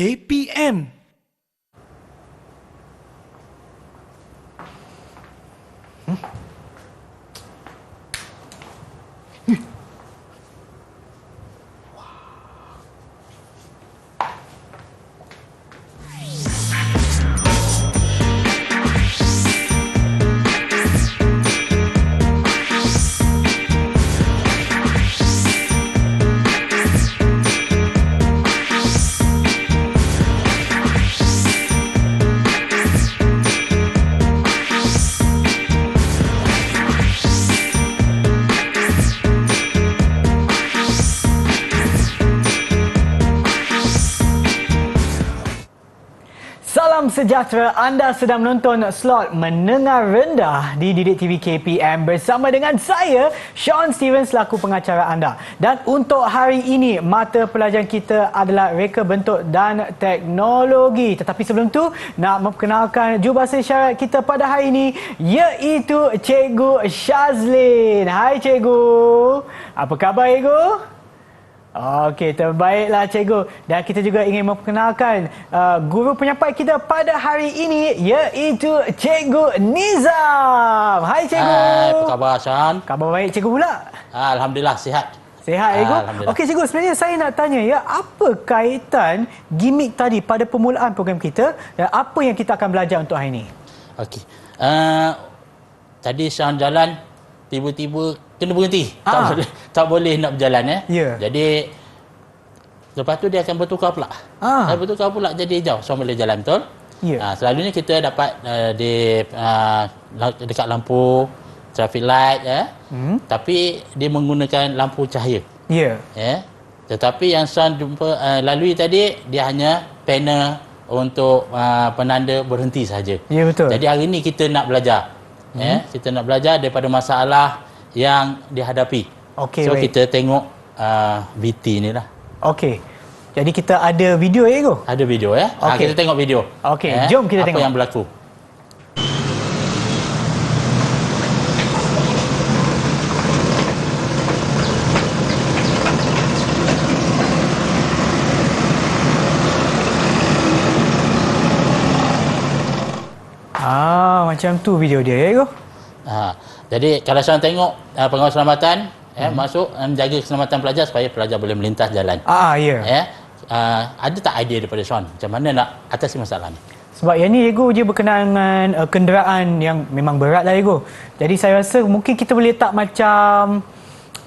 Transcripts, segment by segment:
KPM. Salam sejahtera, anda sedang menonton slot menengah rendah di Didik TV KPM bersama dengan saya, Sean Steven selaku pengacara anda. Dan untuk hari ini, mata pelajaran kita adalah reka bentuk dan teknologi. Tetapi sebelum tu, nak memperkenalkan jurubahasa isyarat kita pada hari ini, iaitu Cikgu Shazlin. Hai Cikgu, apa khabar Cikgu? Okey, terbaiklah cikgu. Dan kita juga ingin memperkenalkan guru penyampai kita pada hari ini, iaitu Cikgu Nizam. Hai cikgu. Hai, apa khabar Shan? Khabar baik cikgu pula. Alhamdulillah sihat. Sihat cikgu. Okey cikgu, sebenarnya saya nak tanya ya, apa kaitan gimmick tadi pada permulaan program kita dan apa yang kita akan belajar untuk hari ini? Okey. Tadi Shan jalan tiba-tiba kena berhenti. Tak boleh nak berjalan ya. Yeah. Jadi lepas tu dia akan bertukar pula. Bertukar pula jadi hijau. So boleh jalan betul. Yeah. Selalunya kita dapat dekat lampu traffic light ya. Tapi dia menggunakan lampu cahaya. Ya. Ya. Tetapi yang Shan jumpa lalui tadi, dia hanya panel untuk penanda berhenti saja. Ya betul. Jadi hari ini kita nak belajar. Kita nak belajar daripada masalah yang dihadapi. Okey, so baik. kita tengok VT ni lah. Okey. Jadi kita ada video ya cikgu? Ada video ya. Okey. Kita tengok video. Okey, jom kita tengok apa yang berlaku. Macam tu video dia ya cikgu? Jadi kalau Shan tengok pengawas keselamatan masuk menjaga keselamatan pelajar supaya pelajar boleh melintas jalan. Ya. Ada tak idea daripada Shan macam mana nak atasi masalah ni? Sebab yang ni cikgu dia berkenaan dengan kenderaan yang memang berat lah cikgu. Jadi saya rasa mungkin kita boleh letak macam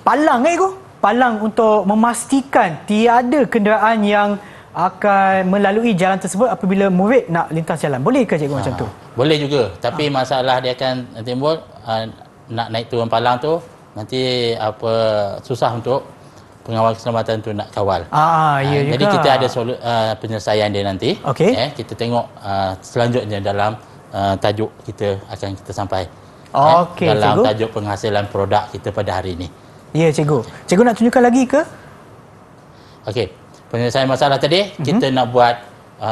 palang cikgu. Palang untuk memastikan tiada kenderaan yang akan melalui jalan tersebut apabila murid nak lintas jalan. Boleh ke cikgu macam tu? Boleh juga. Tapi masalah dia akan timbul nak naik turun palang tu nanti susah untuk pengawal keselamatan tu nak kawal. Ya juga. Jadi kita ada penyelesaian dia nanti. Okey. Kita tengok selanjutnya dalam tajuk kita akan kita sampai. Okey, dalam cikgu. tajuk penghasilan produk kita pada hari ini. Ya cikgu. Cikgu nak tunjukkan lagi ke? Okey. Penyelesaian masalah tadi kita nak buat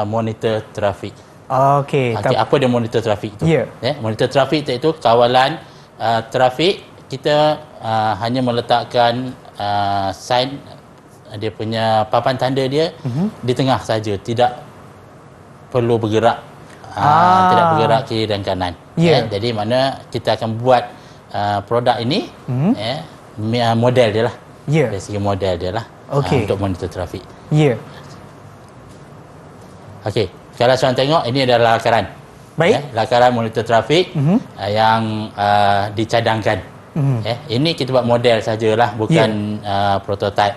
monitor trafik. Okey. Apa dia monitor trafik itu? Ya. Monitor trafik iaitu kawalan trafik. Kita hanya meletakkan sign dia punya papan tanda dia di tengah saja, tidak perlu bergerak tidak bergerak kiri dan kanan. Jadi mana kita akan buat produk ini model dia lah. Dari segi model dia lah untuk monitor trafik. Okey, kalau Shan tengok ini adalah lakaran. Baik. Lakaran monitor trafik yang dicadangkan. Ini kita buat model sajalah, bukan prototype.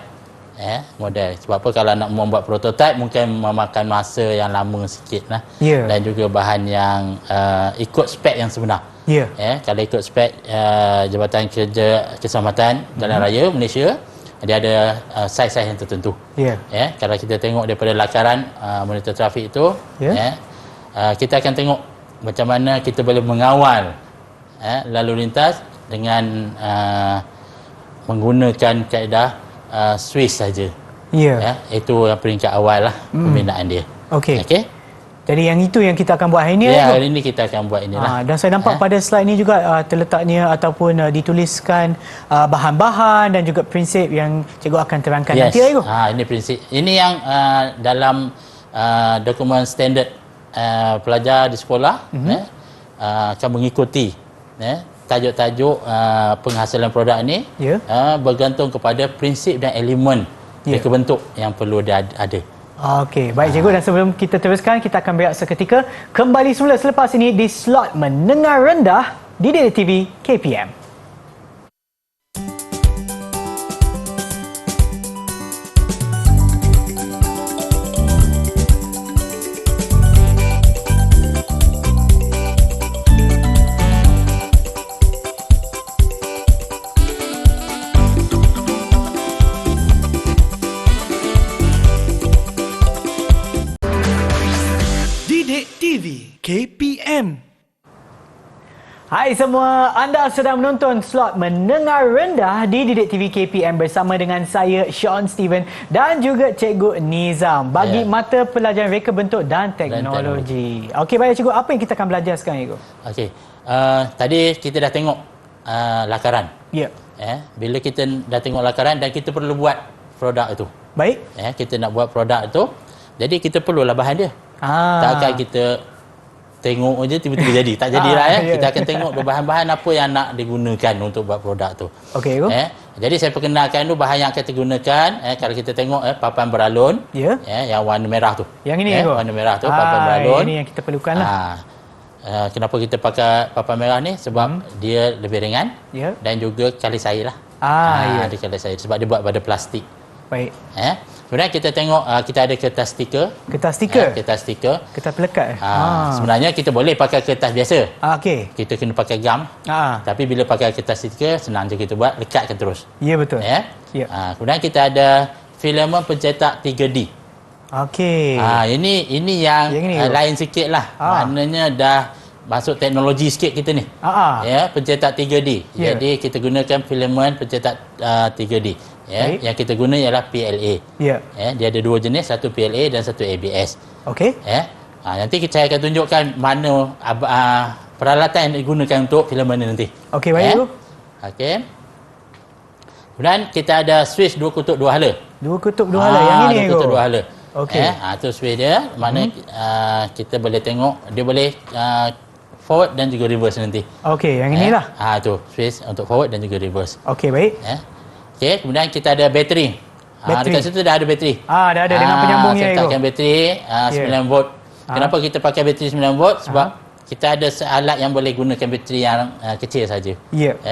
Model. Sebab apa, kalau nak membuat prototype mungkin memakan masa yang lama sikit lah. Dan juga bahan yang ikut spek yang sebenar. Kalau ikut spek Jabatan Kerja Keselamatan Jalan Raya Malaysia, dia ada saiz-saiz yang tertentu. Kalau kita tengok daripada lakaran monitor trafik itu, kita akan tengok macam mana kita boleh mengawal lalu lintas dengan menggunakan kaedah Swiss saja. Itu yang peringkat awal lah pembinaan dia. Okey. Jadi yang itu yang kita akan buat hari ini. Hari ini kita akan buat inilah. Dan saya nampak pada slide ini juga terletaknya ataupun dituliskan bahan-bahan dan juga prinsip yang cikgu akan terangkan nanti cikgu. Ini prinsip. Ini yang dalam dokumen standard pelajar di sekolah akan mengikuti tajuk-tajuk penghasilan produk ini bergantung kepada prinsip dan elemen reka bentuk yang perlu dia ada. Okey, baik cikgu, dan sebelum kita teruskan, kita akan berehat seketika. Kembali semula selepas ini di slot menengah rendah di Didik TV KPM. Didik TV KPM. Hai semua, anda sedang menonton slot menengah rendah di Didik TV KPM bersama dengan saya Sean Steven dan juga Cikgu Nizam bagi mata pelajaran reka bentuk dan teknologi. Okey, baik cikgu, apa yang kita akan belajar sekarang cikgu? Okey, tadi kita dah tengok lakaran. Ya. Bila kita dah tengok lakaran dan kita perlu buat produk itu. Baik. Kita nak buat produk itu, jadi kita perlulah bahan dia. Takkan kita tengok je tiba-tiba jadi. Tak jadilah Kita akan tengok bahan-bahan apa yang nak digunakan untuk buat produk tu. Okey, jadi saya perkenalkan dulu bahan yang akan digunakan. Kalau kita tengok papan beralun, yang warna merah tu. Yang ini warna merah tu papan beralun. Ini yang kita perlukan lah. Kenapa kita pakai papan merah ni? Sebab dia lebih ringan dan juga kali sair lah. Dia kali sair sebab dia buat pada plastik. Baik. Kemudian kita tengok kita ada kertas stiker. Kertas stiker? Kertas stiker. Kertas pelekat? Sebenarnya kita boleh pakai kertas biasa. Okey. Kita kena pakai gam. Tapi bila pakai kertas stiker, senang je kita buat, lekatkan terus. Ya, betul. Kemudian kita ada filamen pencetak 3D. Okey. Ini yang lain sikit lah. Maknanya dah masuk teknologi sikit kita ni. Pencetak 3D. Jadi kita gunakan filamen pencetak 3D. Yang kita guna ialah PLA. Dia ada dua jenis, satu PLA dan satu ABS. Okey. Nanti saya akan tunjukkan mana peralatan yang digunakan untuk filamen ni nanti. Okey, baik cikgu. Okey. Kemudian kita ada switch 2 kutub 2 hala. 2 kutub 2 hala yang ini 2 kutub 2 hala. Okey. Itu switch dia, mana kita boleh tengok dia boleh forward dan juga reverse nanti. Okey, yang inilah. Itu switch untuk forward dan juga reverse. Okey, baik. Okey, kemudian kita ada bateri. Dekat situ dah ada bateri. Dah ada dengan penyambungnya itu. Saya letakkan bateri 9 volt. Kenapa kita pakai bateri 9 volt? Sebab kita ada alat yang boleh gunakan bateri yang kecil saja.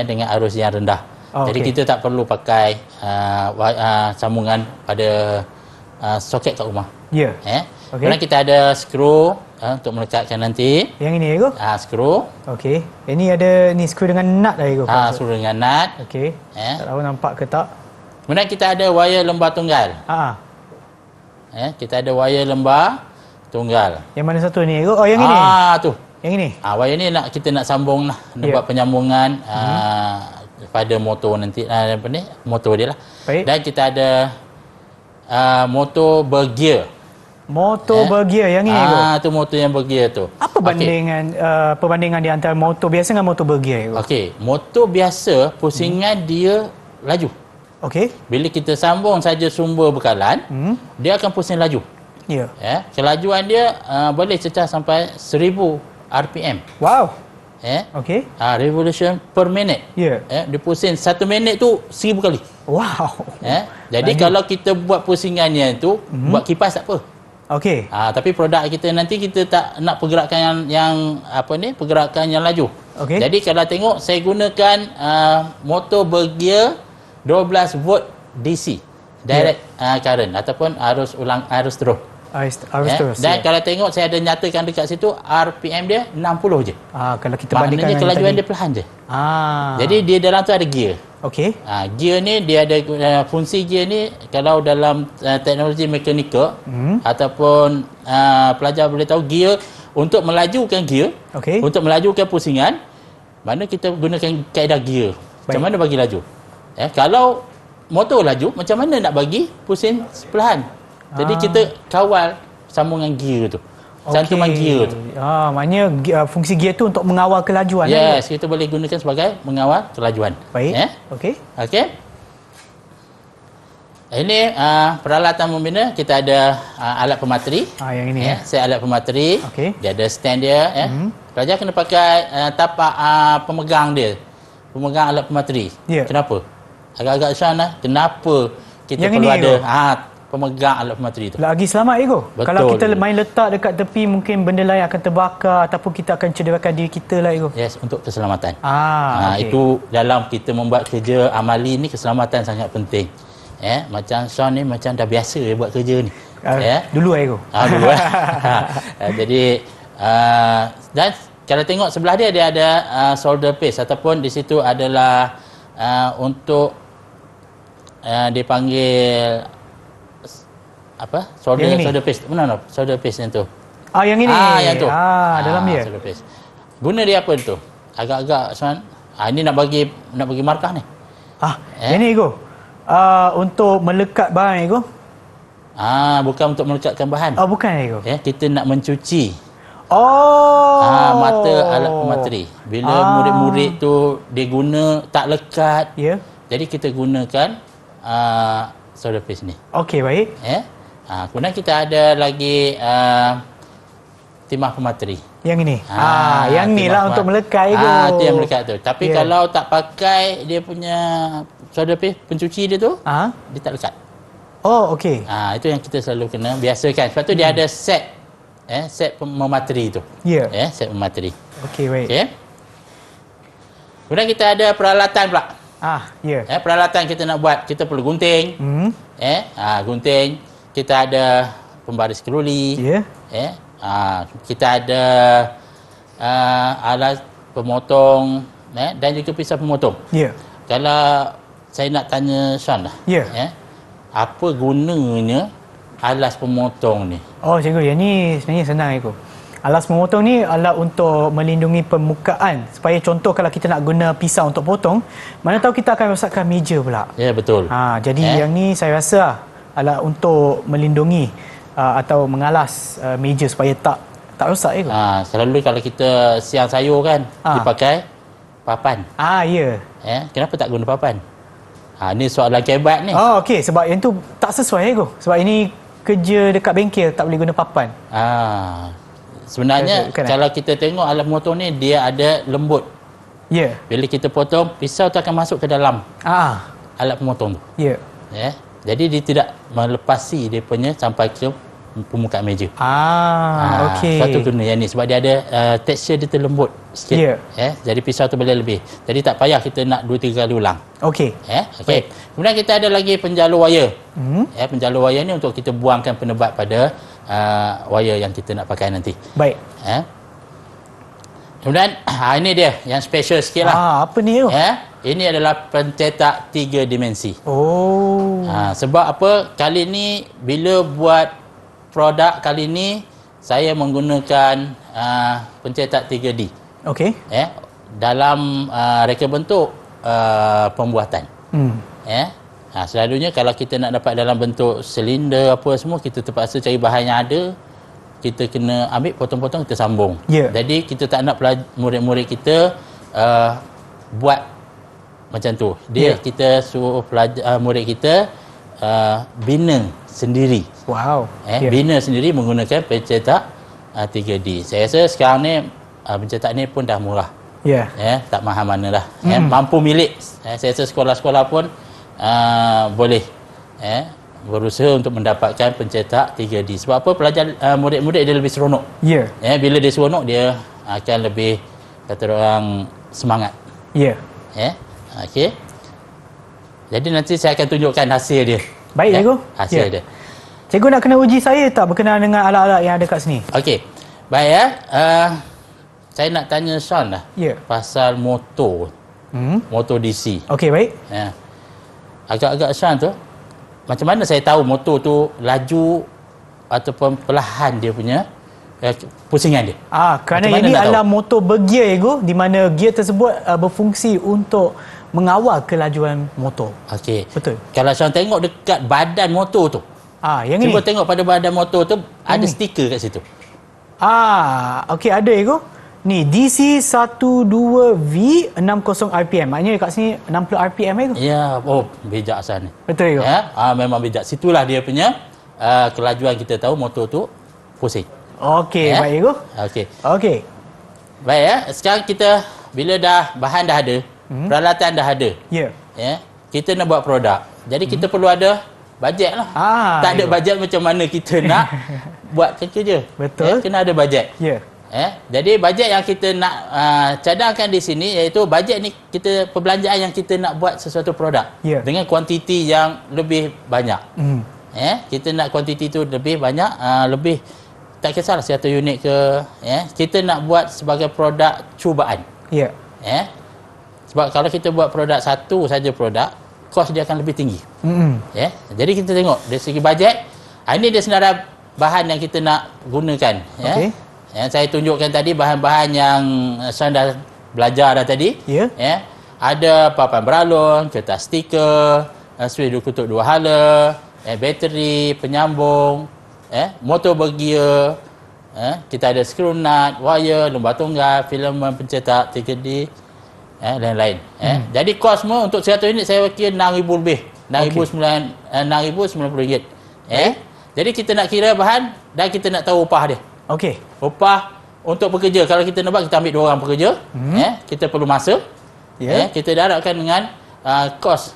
Dengan arus yang rendah. Jadi kita tak perlu pakai sambungan pada soket kat rumah. Kemudian kita ada skru untuk melekatkan nanti. Yang ini cikgu? Skru. Okey. Ini ada ni skru dengan nut dah cikgu. Skru dengan nut. Okey. Tak tahu nampak ke tak. Kemudian kita ada wire lembar tunggal. Kita ada wire lembar tunggal. Yang mana satu ni cikgu? Oh, yang ini. Tu. Yang ini. Wire ni kita nak sambung lah. Nak buat penyambungan pada motor nanti. Motor dia lah. Baik. Dan kita ada motor bergear. Motor bergear yang ini cikgu? Tu motor yang bergear tu. Apa perbandingan di antara motor biasa dengan motor bergear cikgu? Okey, motor biasa pusingan dia laju. Okey. Bila kita sambung saja sumber bekalan, dia akan pusing laju. Kelajuan dia boleh cecah sampai 1000 RPM. Wow. Okey. Revolution per minute. Dia pusing 1 minit tu 1000 kali. Wow. Jadi kalau kita buat pusingannya tu, buat kipas tak apa. Okey. Tapi produk kita nanti kita tak nak pergerakan yang pergerakan yang laju. Okey. Jadi kalau tengok saya gunakan motor bergear 12 volt DC direct current ataupun arus terus. Arus terus. Dan kalau tengok saya ada nyatakan dekat situ RPM dia 60 je. Kalau kita bandingkan maknanya kelajuan dia perlahan je. Jadi dia dalam tu ada gear. Okey. Gear ni dia ada fungsi gear ni kalau dalam teknologi mekanikal ataupun pelajar boleh tahu gear untuk melajukan gear, untuk melajukan pusingan, mana kita gunakan kaedah gear. Macam mana bagi laju? Kalau motor laju, macam mana nak bagi pusing perlahan? Jadi kita kawal sambungan gear tu. Cantuman gear tu. Maknanya fungsi gear tu untuk mengawal kelajuan. Yes, kita boleh gunakan sebagai mengawal kelajuan. Baik. Okey. Ini peralatan membina, kita ada alat pemateri. Yang ini Set alat pemateri. Okey. Dia ada stand dia. Pelajar kena pakai tapak pemegang dia. Pemegang alat pemateri. Ya. Kenapa? Agak-agak Sean lah. Kenapa kita Yang perlu ini, ada Ego? pemegang alat pemateri tu? Lagi selamat, Ego. Betul. Kalau kita main letak dekat tepi, mungkin benda lain akan terbakar ataupun kita akan cederakan diri kita lah, Ego. Yes, untuk keselamatan. Okey. Itu dalam kita membuat kerja amali ni, keselamatan sangat penting. Macam Sean ni macam dah biasa buat kerja ni. Dulu, Ego. Dulu. Jadi dan kalau tengok sebelah dia ada solder paste ataupun di situ adalah untuk dipanggil apa? Solder paste. Mana solder paste yang tu? Yang ini. Yang tu. Dalam dia. Solder paste. Guna dia apa tu? Agak-agak Sean. Ini nak bagi markah ni. Yang ni, Ego. Untuk melekat barang, Ego. Bukan untuk melekatkan bahan. Bukan, Ego. Kita nak mencuci. Mata alat pemateri. Bila murid-murid tu dia guna tak lekat. Ya. Jadi kita gunakan solder paste ni. Okey, baik. Kemudian kita ada lagi timah pemateri. Yang ini. Yang ni lah untuk melekat, Ego. Itu yang melekat tu. Tapi kalau tak pakai dia punya solder paste, pencuci dia tu, dia tak lekat. Okey. Itu yang kita selalu kena biasakan. Sebab tu dia ada set set pemateri tu. Ya. Set pemateri. Okey, baik. Okey. Kemudian kita ada peralatan pula. Ya. Peralatan kita nak buat, kita perlu gunting. Gunting. Kita ada pembaris keroli. Ya. Kita ada alat pemotong dan juga pisau pemotong. Ya. Kalau saya nak tanya Sean lah. Ya. Apa gunanya alas pemotong ni? Cikgu, yang ni sebenarnya senang, Ego. Alas memotong ni alat untuk melindungi permukaan. Supaya contoh kalau kita nak guna pisau untuk potong, mana tahu kita akan rosakkan meja pula. Ya, betul. Jadi yang ni saya rasa alat untuk melindungi atau mengalas meja supaya tak rosak, Ego. Selalu kalau kita siang sayur kan, dipakai papan. Ya. Kenapa tak guna papan? Ni soalan kebat ni. Okey, sebab yang tu tak sesuai, Ego. Sebab ini kerja dekat bengkel, tak boleh guna papan. Sebenarnya kalau kita tengok alat memotong ni, dia ada lembut. Ya. Bila kita potong, pisau tu akan masuk ke dalam alat pemotong tu. Ya. Jadi dia tidak melepasi dia punya sampai ke permukaan meja. Okey. Sebab tu guna yang ni. Sebab dia ada tekstur dia terlembut sikit. Jadi pisau tu boleh lebih. Jadi tak payah kita nak 2-3 kali ulang. Okey. Okey. Kemudian kita ada lagi penjalur wayar. Penjalur wayar ni untuk kita buangkan penebat pada wayar yang kita nak pakai nanti. Baik. Kemudian ini dia yang special sikit lah. Apa ni, Ego? Ini adalah pencetak 3 dimensi. Sebab apa? Kali ni bila buat produk kali ni saya menggunakan pencetak 3D. Okey. Dalam reka bentuk pembuatan. Selalunya kalau kita nak dapat dalam bentuk silinder apa semua, kita terpaksa cari bahan yang ada, kita kena ambil potong-potong, kita sambung. Jadi kita tak nak murid-murid kita buat macam tu. Kita suruh murid kita bina sendiri. Wow. Bina sendiri menggunakan pencetak 3D. Saya rasa sekarang ni pencetak ni pun dah murah. Tak mahal mana lah. Mampu milik. Saya rasa sekolah-sekolah pun boleh berusaha untuk mendapatkan pencetak 3D. Sebab apa? Pelajar murid-murid dia lebih seronok. Bila dia seronok, dia akan lebih kata orang semangat. Okey. Jadi nanti saya akan tunjukkan hasil dia. Baik, Cikgu. Hasil dia. Cikgu nak kena uji saya tak berkenaan dengan alat-alat yang ada kat sini? Okey. Baik saya nak tanya Sean lah. Pasal motor. Motor DC. Okey, baik. Agak-agak Sean tu, macam mana saya tahu motor tu laju ataupun perlahan dia punya pusingan dia? Kerana ini adalah motor bergear, Cikgu, di mana gear tersebut berfungsi untuk mengawal kelajuan motor. Okey. Betul. Kalau Sean tengok dekat badan motor tu, yang cuba ini. tengok pada badan motor tu, ada stiker kat situ. Okey, ada, Cikgu. Ni DC12V 60 RPM. Maknanya kat sini 60 RPM tu. Ya, bijak Hasan ni. Betul ke? Ya, memang bijak. Situlah dia punya kelajuan kita tahu motor tu pusing. Okey, baik tu. Okey. Okey. Baik ya, sekarang kita bila bahan dah ada, peralatan dah ada. Ya. Ya, kita nak buat produk. Jadi kita perlu ada bajet lah. Tak ada bajet macam mana kita nak buat kerja. Betul. Ya, kena ada bajet. Ya. Jadi bajet yang kita nak cadangkan di sini iaitu bajet ni kita perbelanjaan yang kita nak buat sesuatu produk dengan kuantiti yang lebih banyak. Kita nak kuantiti tu lebih banyak, lebih tak kisahlah 100 unit ke, kita nak buat sebagai produk cubaan. Ya. Sebab kalau kita buat produk satu saja produk, kos dia akan lebih tinggi. Jadi kita tengok dari segi bajet, ini dia senarai bahan yang kita nak gunakan. Okey. Yang saya tunjukkan tadi bahan-bahan yang saya dah belajar dah tadi. Ada papan beralun, kertas stiker, switch 2 kutub 2 hala, bateri, penyambung, motor bergear, kita ada skru nut, wire, lumbar tunggal, filamen pencetak 3D, lain-lain. Jadi kos semua untuk 100 unit saya kira RM6,000 lebih. RM6,090. Jadi kita nak kira bahan dan kita nak tahu upah dia. Okey. Upah untuk pekerja, kalau kita nak buat, kita ambil 2 orang pekerja. Kita perlu masa. Kita darabkan dengan kos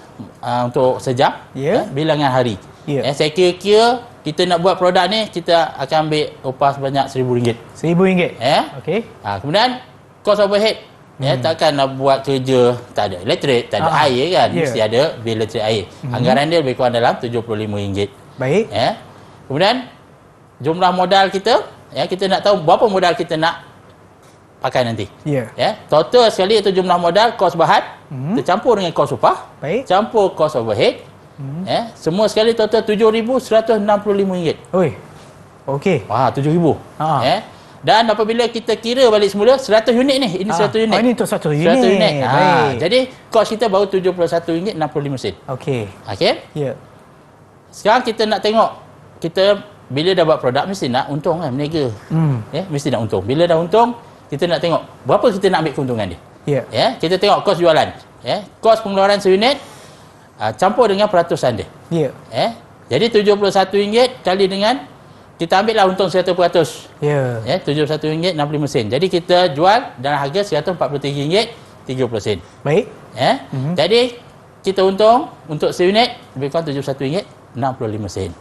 untuk sejam, bilangan hari. Saya kira-kira kita nak buat produk ni, kita akan ambil upah sebanyak RM1,000. RM1,000. Okey. Kemudian kos overhead. Takkan nak buat kerja tak ada elektrik, tak ada air kan, mesti ada bil elektrik air. Anggaran dia lebih kurang dalam RM75. Baik. Kemudian jumlah modal kita, kita nak tahu berapa modal kita nak pakai nanti. Total sekali itu jumlah modal, kos bahan, tercampur dengan kos upah, campur kos overhead. Semua sekali total RM7,165. Oi. Okey. Wah, RM7,000. Dan apabila kita kira balik semula 100 unit ni, ini 100 unit. Ini untuk 100 unit. 100 unit. Baik. Jadi kos kita baru RM71.65. Okey. Okey? Ya. Sekarang kita nak tengok, kita bila dah buat produk mesti nak untung kan, berniaga. Mesti nak untung. Bila dah untung, kita nak tengok berapa kita nak ambil keuntungan dia. Kita tengok kos jualan. Kos pengeluaran seunit campur dengan peratusan dia. Jadi RM71 kali dengan, kita ambil lah untung 100%. RM71.65. Jadi kita jual dalam harga RM143.30. Baik. Jadi kita untung untuk seunit lebih kurang RM71.65.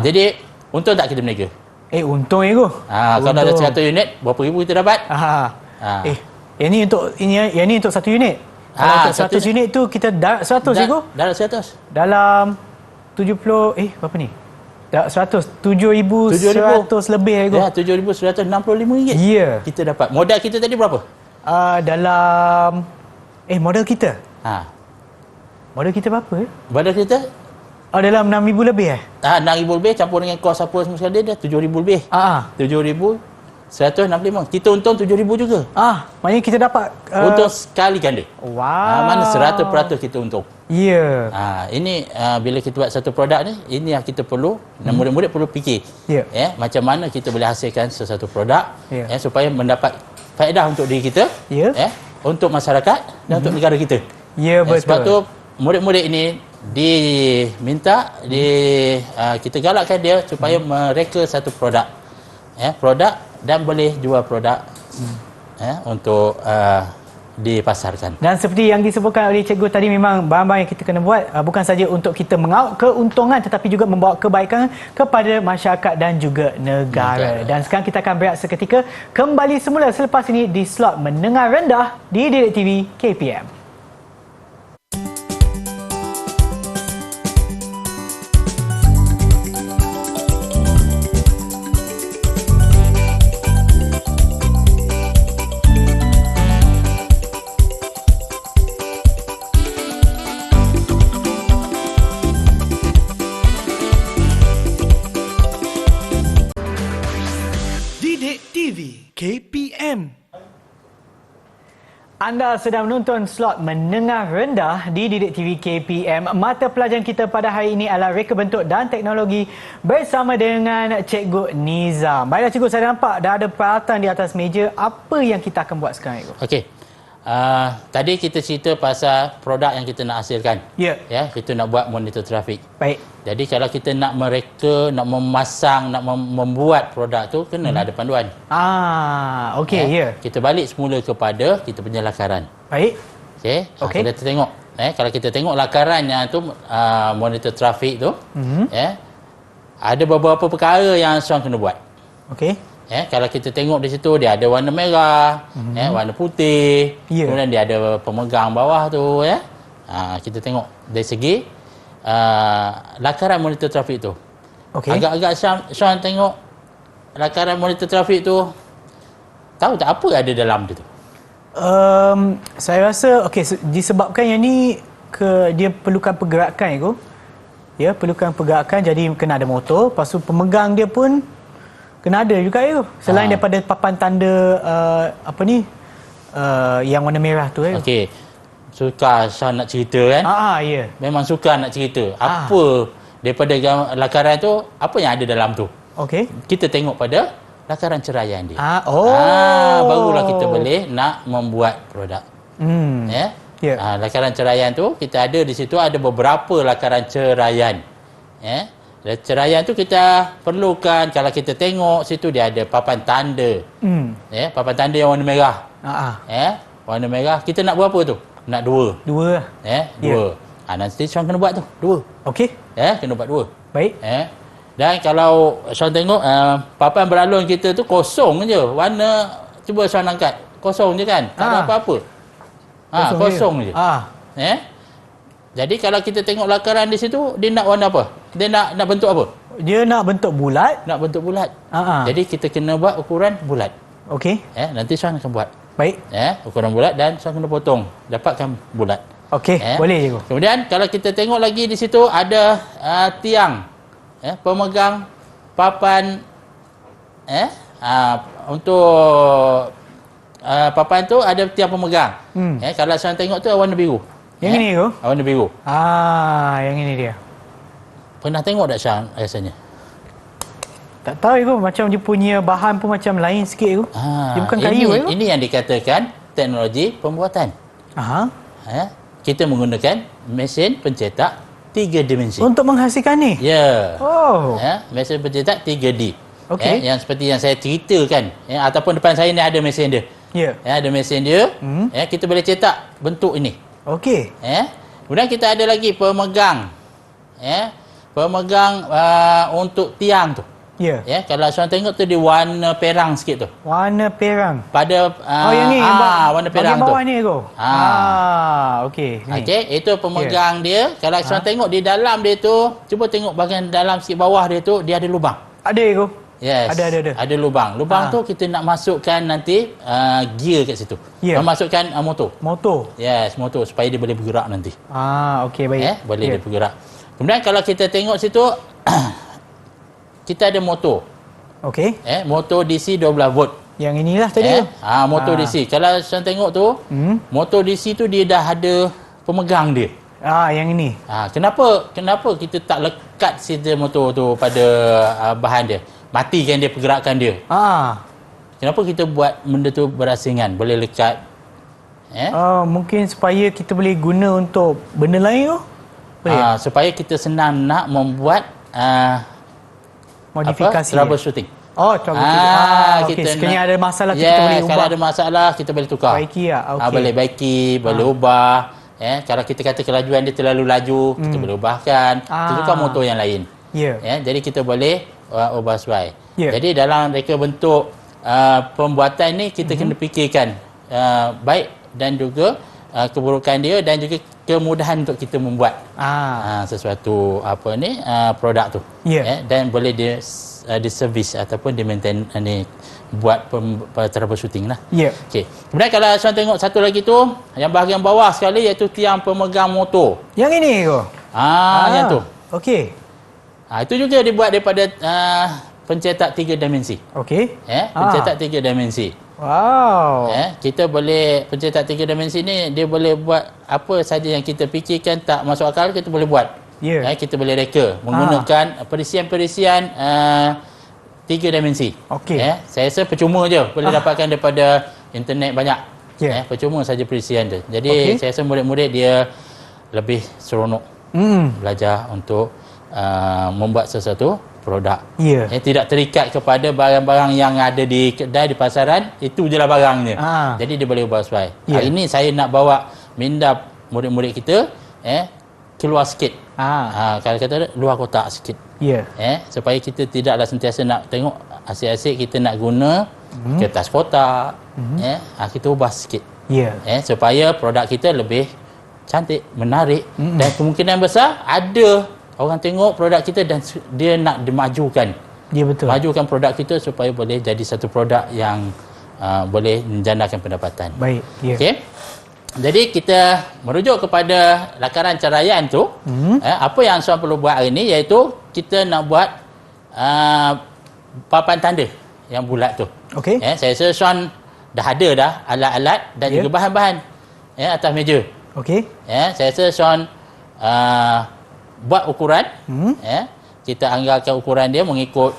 Jadi untung tak kita berniaga? Untung tu. Kalau ada 100 unit, berapa ribu kita dapat? Yang ni untuk 1 unit. Kalau untuk 100 unit tu kita darat 100 tu. Darat 100. Dalam 70 berapa ni? Dah 100, 7,100 lebih tu. RM7,165. Kita dapat. Modal kita tadi berapa? Dalam modal kita. Modal kita berapa? Modal kita dalam RM6,000 lebih RM6,000 lebih campur dengan kos apa semua sekali dia RM7,000 lebih. RM7,165. Kita untung RM7,000 juga. Maknanya kita dapat untung sekali ganda. Wow. Mana 100% kita untung. Ini bila kita buat satu produk ni, ini yang kita perlu, dan murid-murid perlu fikir. Macam mana kita boleh hasilkan sesuatu produk supaya mendapat faedah untuk diri kita, untuk masyarakat dan untuk negara kita. Betul. Sebab tu murid-murid ini diminta kita galakkan dia supaya mereka satu produk. Produk dan boleh jual produk untuk dipasarkan. Dan seperti yang disebutkan oleh cikgu tadi, memang barang-barang yang kita kena buat bukan saja untuk kita mengaut keuntungan, tetapi juga membawa kebaikan kepada masyarakat dan juga negara. Dan sekarang kita akan berehat seketika, kembali semula selepas ini di slot menengah rendah di Didik TV KPM. Didik TV KPM. Anda sedang menonton slot menengah rendah di Didik TV KPM. Mata pelajaran kita pada hari ini adalah reka bentuk dan teknologi bersama dengan Cikgu Nizam. Baiklah Cikgu, saya nampak dah ada peralatan di atas meja. Apa yang kita akan buat sekarang, Cikgu? Okey. Tadi kita cerita pasal produk yang kita nak hasilkan. Ya. Ya, kita nak buat monitor trafik. Baik. Jadi kalau kita nak mereka, nak memasang, nak membuat produk tu, kenalah ada panduan. Okey, ya. Kita balik semula kepada kita punya lakaran. Baik. Okey. Okey. Kita tengok. Kalau kita tengok lakarannya tu, monitor trafik tu, ada beberapa perkara yang seorang kena buat. Okey. Kalau kita tengok di situ, dia ada warna merah, warna putih, Ya. kemudian dia ada pemegang bawah tu. Kita tengok dari segi lakaran monitor trafik tu. Okey. Agak-agak Sean tengok lakaran monitor trafik tu, tahu tak apa ada dalam dia tu? Saya rasa disebabkan yang ni dia perlukan pergerakan, Cikgu. Ya, perlukan pergerakan, jadi kena ada motor. Lepas tu pemegang dia pun kena ada juga, Cikgu. Selain daripada papan tanda yang warna merah tu, Cikgu. Okey. Suka Sean nak cerita kan? Ya. Memang suka nak cerita. Apa daripada lakaran tu, apa yang ada dalam tu? Okey. Kita tengok pada lakaran ceraian dia. Barulah kita boleh nak membuat produk. Ya. Lakaran ceraian tu, kita ada di situ ada beberapa lakaran ceraian. Ceraian tu kita perlukan, kalau kita tengok situ dia ada papan tanda. Papan tanda yang warna merah. Warna merah. Kita nak berapa tu? Nak dua. Dua. Dua. Nanti Sean kena buat tu. Dua. Okey. Kena buat dua. Baik. Dan kalau Sean tengok papan beralun kita tu kosong je. Warna, cuba Sean angkat. Kosong je kan? Tak ada apa-apa. Kosong je. Jadi kalau kita tengok lakaran di situ, dia nak warna apa? Dia nak bentuk apa? Dia nak bentuk bulat. Nak bentuk bulat. Jadi kita kena buat ukuran bulat. Okey. Nanti Sean akan buat. Baik. Ukuran bulat dan Sean kena potong. Dapatkan bulat. Okey, boleh, Cikgu. Kemudian kalau kita tengok lagi di situ ada tiang. Pemegang papan untuk papan tu ada tiang pemegang. Kalau Sean tengok tu warna biru. Yang ini, Cikgu? Warna biru. Yang ini dia. Pernah tengok tak Sean rasanya? Tak tahu, Cikgu. Macam dia punya bahan pun macam lain sikit, Cikgu. Dia bukan kayu, Cikgu. Ini yang dikatakan teknologi pembuatan. Kita menggunakan mesin pencetak 3 dimensi. Untuk menghasilkan ni? Ya. Mesin pencetak 3D. Okey. Yang seperti yang saya ceritakan. Ataupun depan saya ni ada mesin dia. Ya. Ada mesin dia. Kita boleh cetak bentuk ini. Okey. Kemudian kita ada lagi pemegang. Pemegang untuk tiang tu. Ya. Kalau Sean tengok tu dia warna perang sikit tu. Warna perang. Pada yang ni. warna perang bahagian tu. bawah ni, Cikgu. Okey. Ni. Okey, itu pemegang dia. Kalau Sean tengok di dalam dia tu, cuba tengok bahagian dalam sikit bawah dia tu, dia ada lubang. Ada, Cikgu. Yes. Ada. Ada lubang. Lubang tu kita nak masukkan nanti gear kat situ. Ya. Memasukkan motor. Motor. Yes, motor supaya dia boleh bergerak nanti. Okey, baik. Boleh dia bergerak. Kemudian kalau kita tengok situ kita ada motor. Okey. Motor DC 12 volt. Yang inilah tadi. Motor DC. Kalau saya tengok tu, motor DC tu dia dah ada pemegang dia. Yang ini. Kenapa kita tak lekat situ motor tu pada bahan dia? Matikan dia pergerakan dia. Kenapa kita buat benda tu berasingan? Boleh lekat. Mungkin supaya kita boleh guna untuk benda lain tu. Supaya kita senang nak membuat modifikasi. Troubleshooting. Troubleshooting. Okey, sekiranya ada masalah kita boleh ubah. Kalau ada masalah kita boleh tukar. Baiki okey. Boleh baiki, boleh ubah. Kalau kita kata kelajuan dia terlalu laju, kita boleh ubahkan. Kita tukar motor yang lain. Jadi kita boleh ubah sesuai. Jadi dalam reka bentuk pembuatan ni kita kena fikirkan baik dan juga keburukan dia dan juga kemudahan untuk kita membuat sesuatu produk tu. Dan boleh diservis ataupun di maintain buat troubleshooting lah. Okey. Kemudian kalau Sean tengok satu lagi tu, yang bahagian bawah sekali iaitu tiang pemegang motor. Yang ini ke? Yang tu. Okey. Itu juga dibuat daripada pencetak 3 dimensi. Okey. Pencetak 3 dimensi. Wow. Kita boleh pencetak 3 dimensi ni, dia boleh buat apa saja yang kita fikirkan tak masuk akal, kita boleh buat. Ya. Kita boleh reka menggunakan perisian-perisian 3 dimensi. Okey. Saya rasa percuma je boleh dapatkan daripada internet banyak. Ya. Percuma saja perisian tu. Jadi saya rasa murid-murid dia lebih seronok belajar untuk membuat sesuatu produk. Ya. Tidak terikat kepada barang-barang yang ada di kedai, di pasaran, itu je lah barangnya. Jadi dia boleh ubah sesuai. Ya. Hari ini saya nak bawa minda murid-murid kita keluar sikit. Kalau kata luar kotak sikit. Ya. Supaya kita tidaklah sentiasa nak tengok asyik-asyik, kita nak guna kertas kotak. Kita ubah sikit. Ya. Supaya produk kita lebih cantik, menarik, dan kemungkinan besar ada orang tengok produk kita dan dia nak dimajukan. Ya, betul. Majukan produk kita supaya boleh jadi satu produk yang boleh menjandakan pendapatan. Baik. Ya. Okey. Jadi kita merujuk kepada lakaran caraian tu, apa yang Sean perlu buat hari ini iaitu kita nak buat papan tanda yang bulat tu. Okey. Saya rasa Sean dah ada dah alat-alat dan juga bahan-bahan atas meja. Okey. Saya rasa Sean buat ukuran. Kita anggarkan ukuran dia mengikut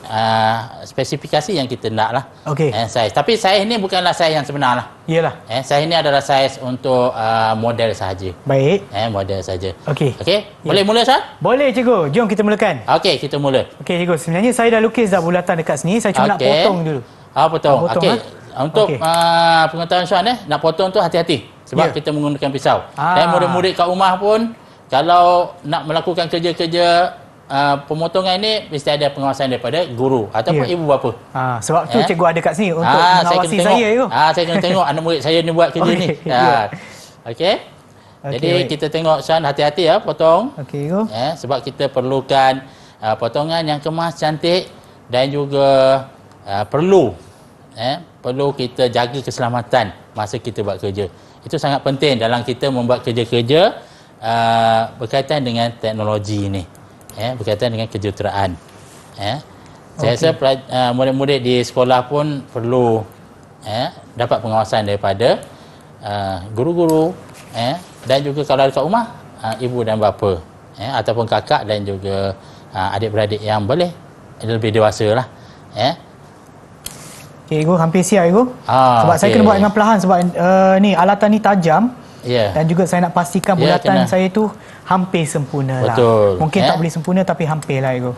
spesifikasi yang kita nak lah. Okey. Saiz. Tapi saiz ni bukanlah saiz yang sebenar lah. Iyalah. Saiz ni adalah saiz untuk model sahaja. Baik. Model saja. Okey. Okey. Boleh mula, Sean? Boleh, cikgu. Jom kita mulakan. Okey, kita mula. Okey, cikgu. Sebenarnya saya dah lukis dah bulatan dekat sini. Saya cuma nak potong dulu. Potong. Potong, Okey. Untuk pengetahuan Sean, nak potong tu hati-hati. Sebab kita menggunakan pisau. Dan murid-murid kat rumah pun, kalau nak melakukan kerja-kerja pemotongan ini, mesti ada pengawasan daripada guru ataupun ibu bapa. Sebab tu cikgu ada kat sini untuk mengawasi saya. Saya kena tengok anak murid saya ni buat kerja ni. Okey. Jadi kita tengok Sean, hati-hati potong. Okey, cikgu. Sebab kita perlukan potongan yang kemas, cantik, dan juga perlu kita jaga keselamatan masa kita buat kerja. Itu sangat penting dalam kita membuat kerja-kerja berkaitan dengan teknologi ni. Berkaitan dengan kejuruteraan. Saya rasa murid-murid di sekolah pun perlu dapat pengawasan daripada guru-guru, dan juga kalau ada kat rumah, ibu dan bapa, ataupun kakak dan juga adik-beradik yang boleh lebih dewasa lah. Okey, cikgu, hampir siap, cikgu. Sebab saya kena buat dengan perlahan sebab ni alatan ni tajam. Dan juga saya nak pastikan bulatan saya tu hampir sempurna lah. Mungkin tak boleh sempurna tapi hampir lah, cikgu.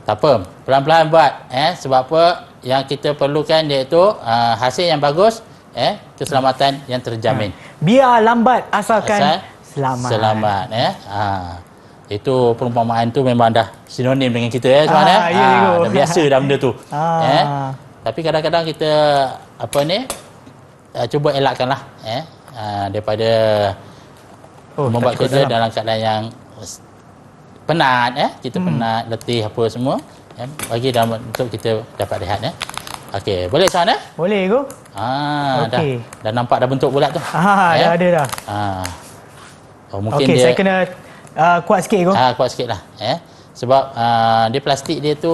Tak apa, pelan-pelan buat. Sebab apa, yang kita perlukan iaitu hasil yang bagus, keselamatan yang terjamin. Biar lambat asalkan selamat. Selamat. Itu perumpamaan tu memang dah sinonim dengan kita, Tuan. Dah biasa dah benda tu. Tapi kadang-kadang kita cuba elakkanlah daripada membuat kerja dalam keadaan yang penat, kita penat, letih apa semua, bagi dalam untuk kita dapat rehat. Okey, boleh Sean? Boleh, cikgu. Dah nampak dah bentuk bulat tu. Dah ada dah. Mungkin dia, saya kena kuat sikit, cikgu. Kuat sikit lah. Sebab dia plastik dia tu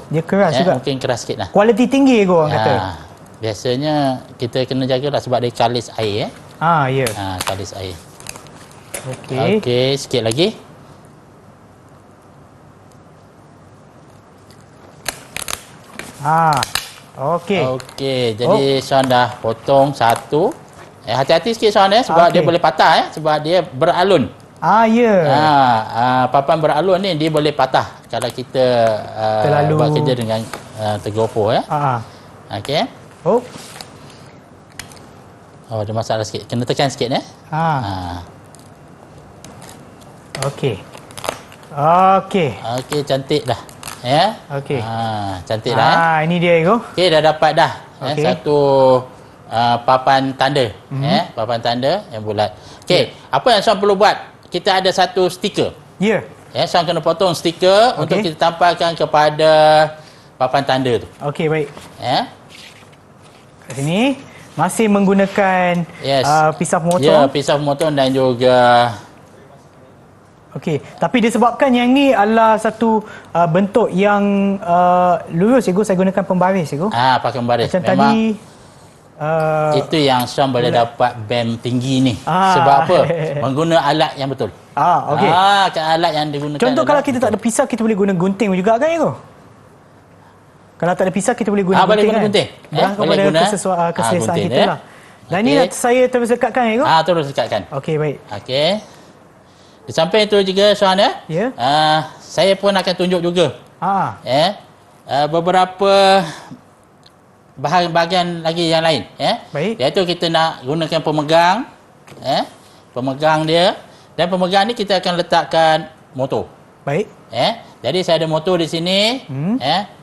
dia keras juga. Mungkin keras sikit lah. Kualiti tinggi, cikgu, orang kata. Biasanya kita kena jagalah sebab dia kalis air. Ya. Kalis air. Okey, sikit lagi. Okey, jadi Sean dah potong satu. Hati-hati sikit Sean sebab dia boleh patah sebab dia beralun. Papan beralun ni dia boleh patah kalau kita buat kerja dengan tergopoh. Okey. Ada masalah sikit. Kena tekan sikit Okey, cantik dah. Cantik dah. Ini dia, cikgu. Okey, dah dapat dah. Satu papan tanda. Papan tanda yang bulat. Okey, apa yang Sean perlu buat? Kita ada satu stiker. Sean kena potong stiker untuk kita tampalkan kepada papan tanda tu. Okey, baik. Kat sini masih menggunakan pisau pemotong. Pisau pemotong dan juga tapi disebabkan yang ni adalah satu bentuk yang lurus, cikgu, saya gunakan pembaris, cikgu. Pakai pembaris. Macam memang tadi Itu yang Sean boleh dapat BEM tinggi ni. Ah. Sebab apa? Mengguna alat yang betul. Okey. Kan alat yang digunakan. Contoh kalau kita betul. tak ada pisau, kita boleh guna gunting juga kan, Ego? Kalau tak ada pisau, kita boleh guna gunting boleh guna kan? gunting. Bergantung Boleh kepada guna, keselesaan gunting kita dia. lah. Dan ni Okey. nak saya terus dekatkan, Ego? Terus dekatkan. Okey, baik. Okey. Di samping itu juga Sean ya. Ya. Saya pun akan tunjuk juga. Beberapa bahagian lagi yang lain. Baik. Iaitu kita nak gunakan pemegang. Pemegang dia. Dan pemegang ni kita akan letakkan motor. Baik. Jadi saya ada motor di sini.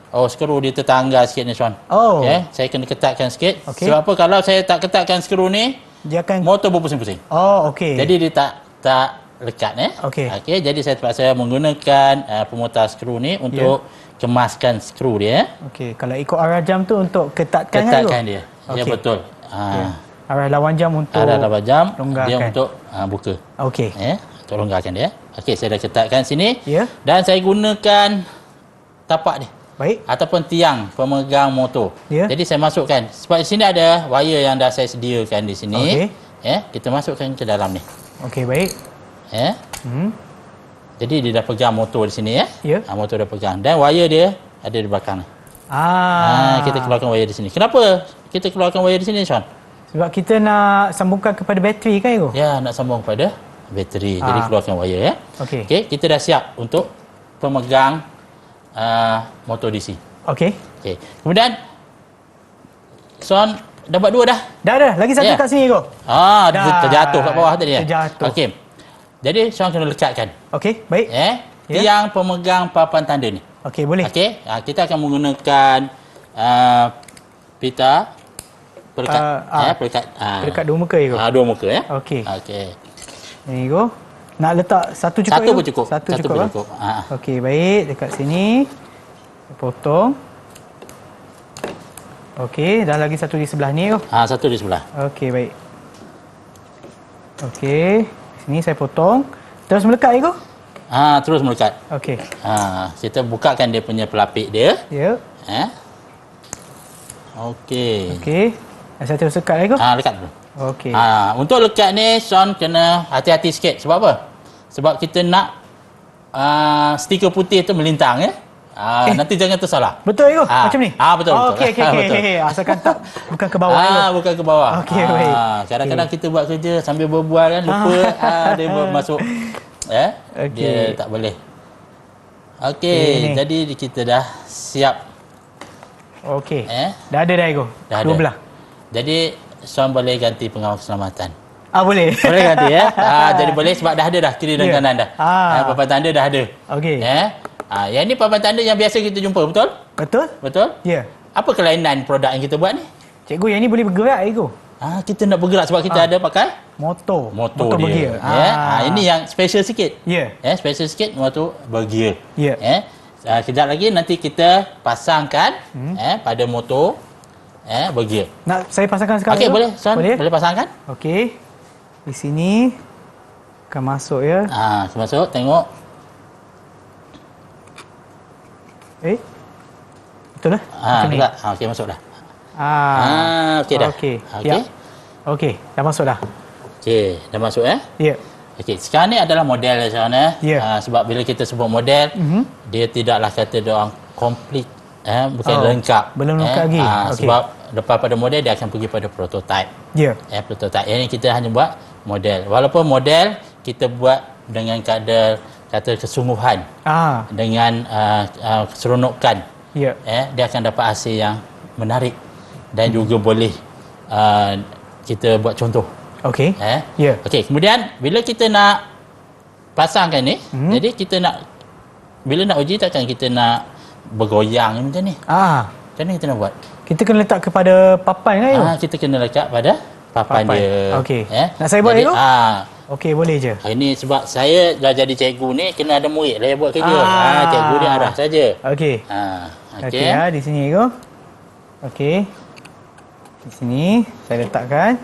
Skru dia tertanggal sikit ni Sean. Oh. Saya kena ketatkan sikit. Okey. Sebab apa kalau saya tak ketatkan skru ni, Dia akan... motor berpusing-pusing. Oh, okey. Jadi dia tak lekat. Okey. Jadi saya terpaksa menggunakan pemutar skru ni untuk kemaskan skru dia. Okey, kalau ikut arah jam tu untuk ketatkan kan, Ego? Ketatkan dia. Ya, Okey. betul. Arah lawan jam untuk... Ada 8 jam, longgarkan. dia untuk buka. Okey. Untuk longgarkan dia. Okey, saya dah ketatkan sini. Ya. Dan saya gunakan tapak dia. Baik. Ataupun tiang pemegang motor. Ya. Jadi saya masukkan. Sebab di sini ada wire yang dah saya sediakan di sini. Okey. Kita masukkan ke dalam ni. Okey, baik. Jadi dia dah pegang motor di sini Ya. Motor dah pegang. Dan wire dia ada di belakang. Kita keluarkan wire di sini. Kenapa kita keluarkan wire di sini, Sean? Sebab kita nak sambungkan kepada bateri kan, Ego? Ya, nak sambung kepada bateri. Jadi keluarkan wire Okey. Okey, kita dah siap untuk pemegang motor DC. Okey. Okey. Kemudian Sean dapat 2 dah. Dah ada. Lagi satu kat sini, Ego. Dah. Terjatuh kat bawah tadi. Terjatuh. Okey. Jadi Sean kena lekatkan. Okey, baik. Tiang pemegang papan tanda ni. Okey, boleh. Okey, kita akan menggunakan pita pelekat. Pelekat. Dekat dua muka, Ego. 2 muka Okey. Okey. Ni, Ego. Nak letak satu cukup, Satu Ego? pun cukup. Satu Satu cukup, pun ah? cukup. Okey, baik. Dekat sini. Potong. Okey, dah lagi satu di sebelah ni, Ego. Satu di sebelah. Okey, baik. Okey. Sini saya potong. Terus melekat, Ego? Terus melekat. Okey. Kita bukakan dia punya pelapik dia. Ya. Okey. Okey. Saya terus lekat, Ego? Lekat dulu. Okey. Untuk lekat ni Sean kena hati-hati sikit. Sebab apa? Sebab kita nak stiker putih tu melintang nanti jangan tersalah. Betul, Ego? Macam ni? Betul. Okey. Betul. Asalkan tak bukan ke bawah, Ego. Bukan ke bawah. Okey, baik. Kadang-kadang kita buat kerja sambil berbual kan lupa dia masuk Okey. dia tak boleh. Okey, jadi kita dah siap. Okey. Dah ada dah, Ego? Dah Dua ada. belah. Jadi Sean boleh ganti pengawal keselamatan. Boleh. Boleh ganti jadi boleh sebab dah ada dah kiri dan Ya. kanan dah. Papan tanda dah ada. Okey. Yang ni papan tanda yang biasa kita jumpa, betul? Betul? Betul? Ya. Apa kelainan produk yang kita buat ni? Cikgu, yang ni boleh bergerak, Ego? Kita nak bergerak sebab kita ada pakai Motor motor dia. bergear. Ini yang special sikit. Ya. Special sikit motor bergear. Ya. Kejap lagi nanti kita pasangkan pada motor bergear. Nak saya pasangkan sekarang? Okey, Ego? boleh. Sean, boleh pasangkan? Okey. Di sini akan masuk ya. Masuk, tengok. Betul lah? Macam ni. Dekat. Okey, masuk dah. Okey dah. Okey. Okey. Okey, dah masuk dah. Okey, dah masuk Ya. Okey, sekarang ni adalah model Sean Ya. sebab bila kita sebut model, dia tidaklah kata dia orang komplit bukan lengkap. Belum lengkap lagi. Okey. Sebab lepas pada model dia akan pergi pada prototype. Ya. Prototype. Yang ni kita hanya buat model. Walaupun model kita buat dengan kadar kata kesungguhan, dengan keseronokan. Ya. Dia akan dapat hasil yang menarik dan juga boleh kita buat contoh. Okey. Ya. Okey, kemudian bila kita nak pasangkan ni, jadi kita nak bila nak uji takkan kita nak bergoyang macam ni. Macam ni kita nak buat. Kita kena letak kepada papan kan, Ego? Kita kena lekat pada papan dia. Okey. Nak saya buat, Ego? Okey, boleh je. Ini sebab saya dah jadi cikgu ni kena ada murid lah yang buat kerja. Cikgu dia arah saja. Okey. Okey. Di sini, Ego. Okey. Di sini saya letakkan.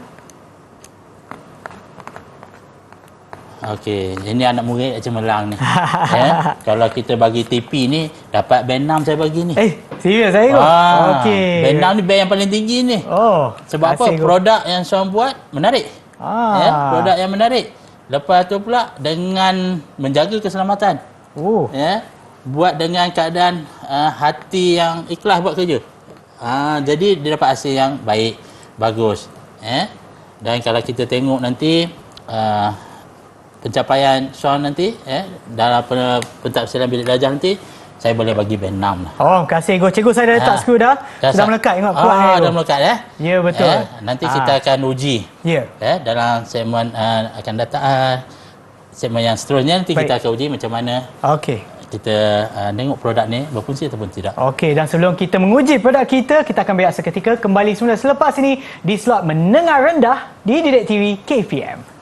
Okey, ini anak murid cemerlang ni. Kalau kita bagi TP ni, dapat band 6 saya bagi ni. Serius saya kot? Okey. Band 6 ni band yang paling tinggi ni. Oh. Sebab apa? Produk yang Sean buat menarik. Produk yang menarik. Lepas tu pula dengan menjaga keselamatan. Buat dengan keadaan hati yang ikhlas buat kerja. Jadi dia dapat hasil yang baik, bagus. Dan kalau kita tengok nanti pencapaian Sean nanti dalam pentafsiran bilik belajar nanti, saya boleh bagi band 6 lah. Oh, terima kasih Cikgu. Cikgu saya dah letak skru dah. Sudah melekat tengok kuat dah melekat Ya, betul. Nanti kita akan uji. Dalam segmen akan datang segmen yang seterusnya nanti kita akan uji macam mana. Okey. Kita tengok produk ni berfungsi ataupun tidak. Okey, dan sebelum kita menguji produk kita kita akan berehat seketika. Kembali semula selepas ini di slot menengah rendah di Didik TV KPM.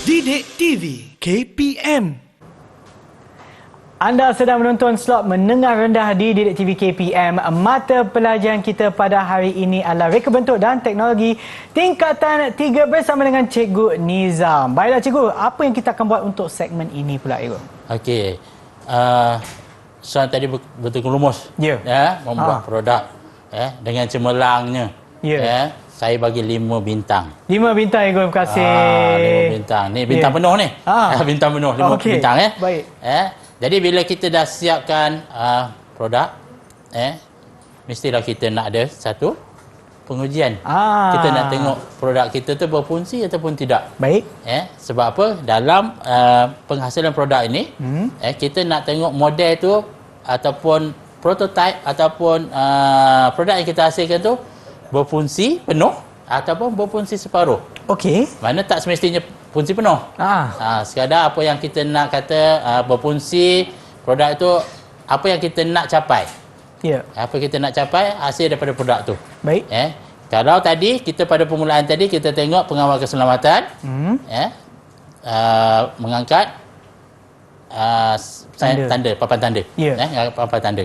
Didik TV KPM. Anda sedang menonton slot menengah rendah di Didik TV KPM. Mata pelajaran kita pada hari ini adalah reka bentuk dan teknologi tingkatan 3 bersama dengan Cikgu Nizam. Baiklah Cikgu, apa yang kita akan buat untuk segmen ini pula Cikgu? Okey. Sean tadi betul rumus. Membuat produk dengan cemerlangnya. Saya bagi 5 bintang. 5 bintang Cikgu, terima kasih. 5 bintang. Ni bintang penuh ni. Bintang penuh 5 bintang Baik. Jadi bila kita dah siapkan produk, mestilah kita nak ada satu pengujian. Kita nak tengok produk kita tu berfungsi ataupun tidak. Baik. Sebab apa? Dalam penghasilan produk ini, kita nak tengok model tu ataupun prototype ataupun produk yang kita hasilkan tu berfungsi penuh ataupun berfungsi separuh. Okey. Mana tak semestinya fungsi penuh. Sekadar apa yang kita nak kata berfungsi produk itu, apa yang kita nak capai. Apa kita nak capai hasil daripada produk tu. Baik. Kalau tadi kita pada permulaan tadi kita tengok pengawal keselamatan, mengangkat tanda papan tanda. Papan tanda.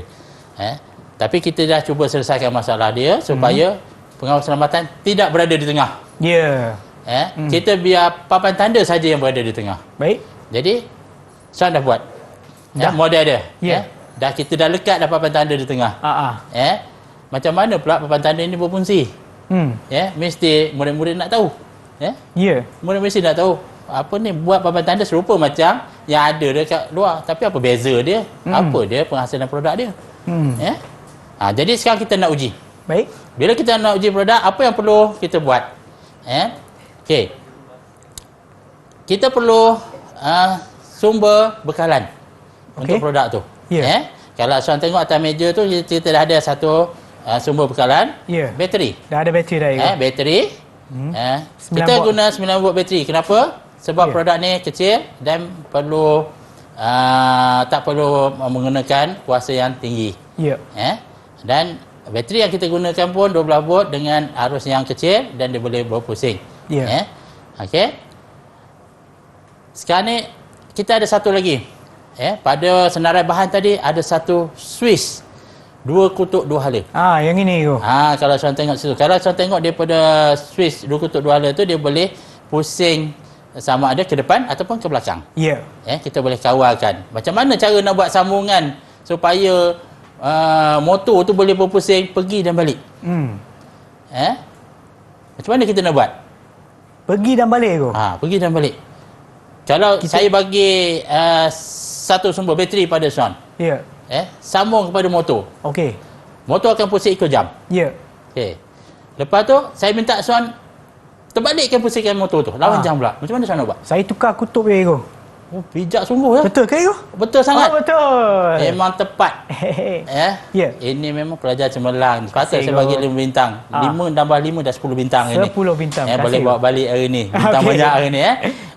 Tapi kita dah cuba selesaikan masalah dia supaya pengawal keselamatan tidak berada di tengah. Kita biar papan tanda saja yang berada di tengah. Baik. Jadi Sean dah buat model dia. Dah kita dah lekat dah papan tanda di tengah. Macam mana pula papan tanda ini berfungsi? Mesti murid-murid nak tahu. Murid mesti nak tahu. Apa ni, buat papan tanda serupa macam yang ada dekat luar, tapi apa beza dia? Apa dia penghasilan produk dia? Jadi sekarang kita nak uji. Baik. Bila kita nak uji produk, apa yang perlu kita buat? Okey. Kita perlu sumber bekalan untuk produk tu. Kalau Sean tengok atas meja tu, kita dah ada satu sumber bekalan. Bateri. Dah ada bateri dah. Bateri. Kita guna 9 volt bateri. Kenapa? Sebab produk ni kecil dan perlu tak perlu menggunakan kuasa yang tinggi. Dan bateri yang kita gunakan pun 12 volt dengan arus yang kecil dan dia boleh berpusing. Okey. Sekarang ni kita ada satu lagi. Pada senarai bahan tadi ada satu switch 2 kutub 2 hala. Yang ini tu. Kalau Sean tengok situ. Kalau Sean tengok daripada switch 2 kutub 2 hala tu, dia boleh pusing sama ada ke depan ataupun ke belakang. Kita boleh kawalkan. Macam mana cara nak buat sambungan supaya motor tu boleh berpusing pergi dan balik? Macam mana kita nak buat? Pergi dan balik tu? Pergi dan balik. Kalau saya bagi satu sumber bateri pada Sean, sambung kepada motor. Okey. Motor akan pusing ikut jam. Okey. Lepas tu saya minta Sean terbalikkan pusingkan motor tu, lawan jam pula. Macam mana Sean nak buat? Saya tukar kutub dia tu. Oh, bijak sungguh ya. Betul ke itu? Betul sangat. Oh, betul. Memang tepat. Ya. Ini memang pelajar cemerlang. Patut saya Cikgu. bagi 5 bintang. 5 tambah 5 dah 10 bintang hari ni. 10 bintang. Boleh Kasih. bawa balik hari ni. Bintang Okey. banyak hari ni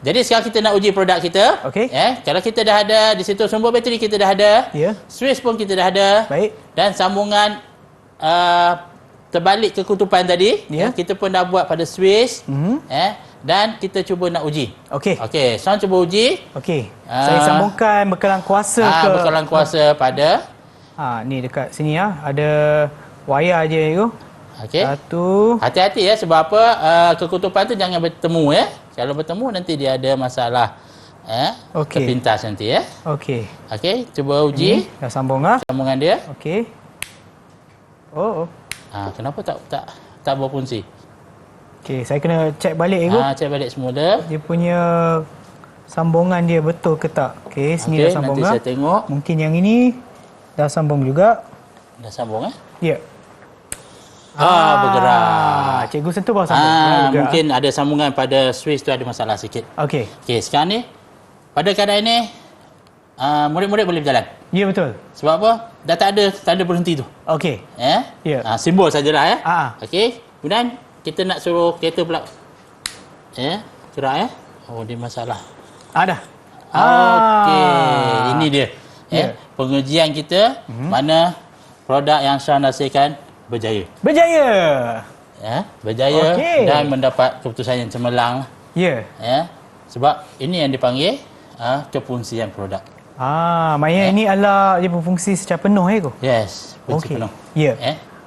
Jadi sekarang kita nak uji produk kita. Okey. Kalau kita dah ada di situ sumber bateri kita dah ada. Ya. Switch pun kita dah ada. Baik. Dan sambungan terbalik kekutupan tadi. Ya. Kita pun dah buat pada switch. Dan kita cuba nak uji. Okey. Okey, Sean cuba uji. Okey. Saya sambungkan bekalan kuasa ke Bekalan kuasa pada ni dekat sini ada wayar je itu. okey. Satu. Hati-hati sebab apa kekutupan tu jangan bertemu Kalau bertemu nanti dia ada masalah Okey. terpintas nanti Okey. Okey, cuba uji Dah sambung ah. sambungan dia. Okey. Oh. Kenapa tak berfungsi? Okey, saya kena check balik itu. Cek balik semula. Dia punya sambungan dia betul ke tak? Okey, sini Okey, dah sambung nanti ah. saya tengok. Mungkin yang ini dah sambung juga. Dah sambung Ya. bergerak. Cikgu sentuh baru sambung. Bergerak. Mungkin ada sambungan pada switch tu ada masalah sikit. Okey. Okey, sekarang ni pada keadaan ini murid-murid boleh berjalan. Ya, betul. Sebab apa? Dah tak ada tanda berhenti tu. Okey. Ya. Simbol sajalah Okey. Kemudian kita nak suruh kereta pula. Gerak Oh, dia masalah. Dah. Okey, ini dia. Ya. Pengujian kita mana produk yang Sean hasilkan berjaya. Berjaya. Berjaya Okey. dan mendapat keputusan yang cemerlang. Ya. Sebab ini yang dipanggil kefungsian produk. Maknanya ini adalah dia berfungsi secara penuh tu. Yes, fungsi Okey. penuh. Ya.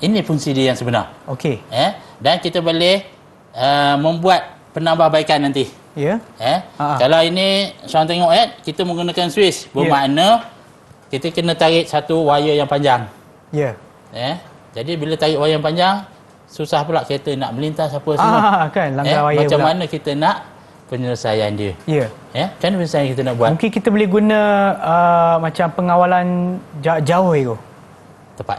Ini fungsi dia yang sebenar. Okey. Dan kita boleh membuat penambahbaikan nanti. Ya. Kalau ini Sean tengok kita menggunakan switch bermakna kita kena tarik satu wire yang panjang. Ya. Jadi bila tarik wire yang panjang susah pula kereta nak melintas apa semua. Kan langgar wayar macam pula. mana kita nak penyelesaian dia. Ya. Kan penyelesaian kita nak buat Mungkin kita boleh guna macam pengawalan jarak jauh itu. tepat.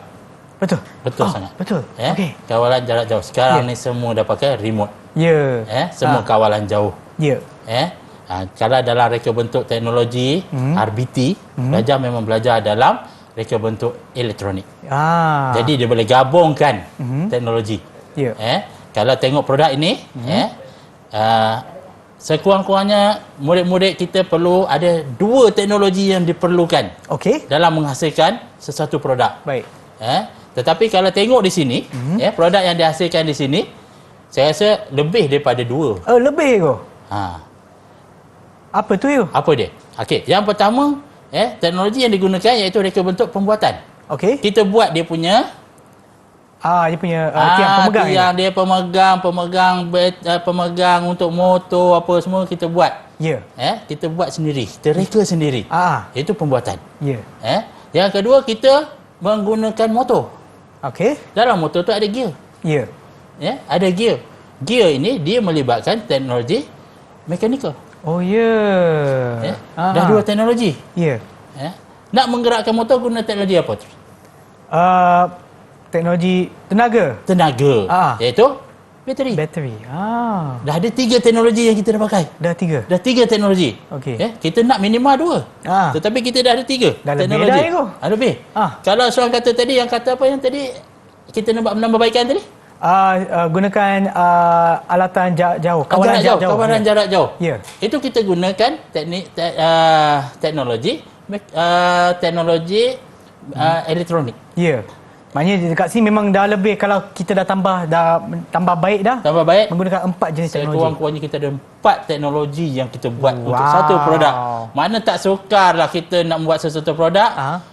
Betul. Betul sangat. Betul. Okey. Kawalan jarak jauh. Sekarang ni semua dah pakai remote. Ya. Semua kawalan jauh. Ya. Kalau dalam reka bentuk teknologi RBT, belajar memang belajar dalam reka bentuk elektronik. Jadi dia boleh gabungkan teknologi. Ya. Kalau tengok produk ini, sekurang-kurangnya murid-murid kita perlu ada 2 teknologi yang diperlukan Okey. dalam menghasilkan sesuatu produk. Baik. Tetapi kalau tengok di sini, produk yang dihasilkan di sini, saya rasa lebih daripada 2. Lebih tu. Apa tu you? Apa dia? Okey, yang pertama, teknologi yang digunakan iaitu reka bentuk pembuatan. Okey. Kita buat dia punya Dia punya tiang pemegang tiang itu. dia pemegang untuk motor apa semua kita buat. Ya. Kita buat sendiri, kita reka sendiri. Itu pembuatan. Ya. Yang kedua kita menggunakan motor. Okey. Dalam motor tu ada gear. Ya. Ada gear. Gear ini dia melibatkan teknologi mekanikal. Oh ya. Dah 2 teknologi. Ya. Nak menggerakkan motor guna teknologi apa tu? Teknologi tenaga. Tenaga. Iaitu bateri. Bateri. Dah ada 3 teknologi yang kita dah pakai. Dah 3. Dah 3 teknologi. Okey. Kita nak minima 2. Tetapi kita dah ada 3 Dah lebih teknologi. dah itu. Lebih. Kalau seorang kata tadi, yang kata apa yang tadi kita nak menambahbaikan tadi? Gunakan alatan jarak jauh. Kawalan jarak jauh. Kawalan jarak jauh. Ya. Itu kita gunakan teknologi elektronik. Ya. Maknanya dekat sini memang dah lebih, kalau kita dah tambah baik dah. Tambah baik. Menggunakan 4 jenis teknologi. Sekurang-kurangnya kita ada 4 teknologi yang kita buat untuk satu produk. Mana tak sukarlah kita nak buat sesuatu produk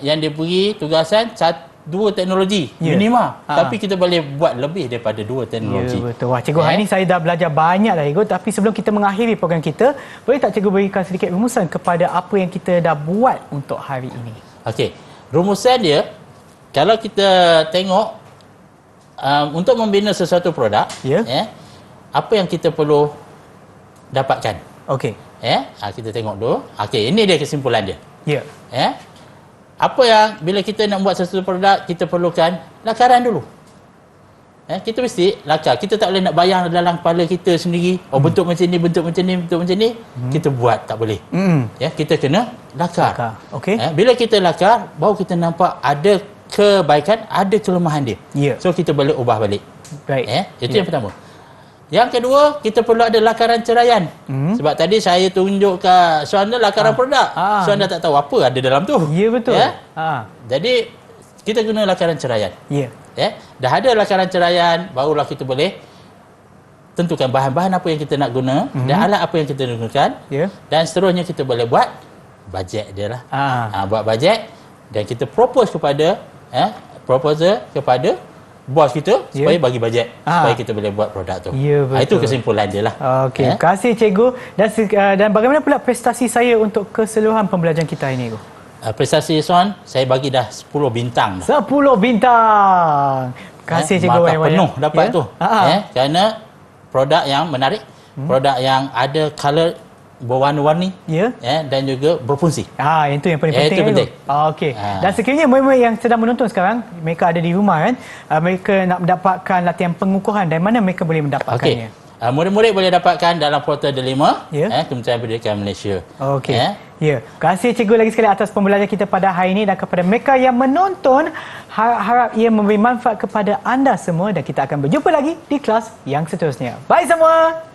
yang diberi tugasan 2 teknologi minima. Tapi kita boleh buat lebih daripada 2 teknologi. Ya, betul. Wah, cikgu, hari ini saya dah belajar banyak dah, cikgu. Tapi sebelum kita mengakhiri program kita, boleh tak cikgu berikan sedikit rumusan kepada apa yang kita dah buat untuk hari ini? Okey. Rumusan dia, kalau kita tengok untuk membina sesuatu produk, apa yang kita perlu dapatkan? Okey. Kita tengok dulu. Okey, ini dia kesimpulan dia. Ya. Apa yang bila kita nak buat sesuatu produk, kita perlukan lakaran dulu. kita mesti lakar. Kita tak boleh nak bayang dalam kepala kita sendiri. Bentuk macam ni, bentuk macam ni, bentuk macam ni. Kita buat tak boleh. Kita kena lakar. Okey. Bila kita lakar, baru kita nampak ada kebaikan, ada kelemahan dia. So kita boleh ubah balik. Itu yang pertama. Yang kedua, kita perlu ada lakaran ceraian. Sebab tadi saya tunjuk ke Sean lakaran produk. Sean dah tak tahu apa ada dalam tu. Ya, betul. Jadi kita guna lakaran ceraian. Dah ada lakaran ceraian, barulah kita boleh tentukan bahan-bahan apa yang kita nak guna dan alat apa yang kita gunakan. Dan seterusnya kita boleh buat bajet dia lah. Buat bajet dan kita propose kepada proposal kepada bos kita supaya bagi bajet supaya kita boleh buat produk tu. Itu kesimpulan dia lah. Okey, terima kasih cikgu. Dan bagaimana pula prestasi saya untuk keseluruhan pembelajaran kita ini, cikgu? Prestasi Sean, saya bagi dah 10 bintang dah. 10 bintang. Terima kasih cikgu markah banyak-banyak. penuh dapat tu. Kerana produk yang menarik, produk yang ada color berwarna-warni dan juga berfungsi. Itu yang paling penting. Itu penting. Okey. Dan sekiranya murid-murid yang sedang menonton sekarang, mereka ada di rumah kan, mereka nak mendapatkan latihan pengukuhan, dari mana mereka boleh mendapatkannya? Murid-murid boleh dapatkan dalam portal Delima, Kementerian Pendidikan Malaysia. Okey. Terima kasih cikgu lagi sekali atas pembelajaran kita pada hari ini, dan kepada mereka yang menonton, harap ia memberi manfaat kepada anda semua, dan kita akan berjumpa lagi di kelas yang seterusnya. Bye semua.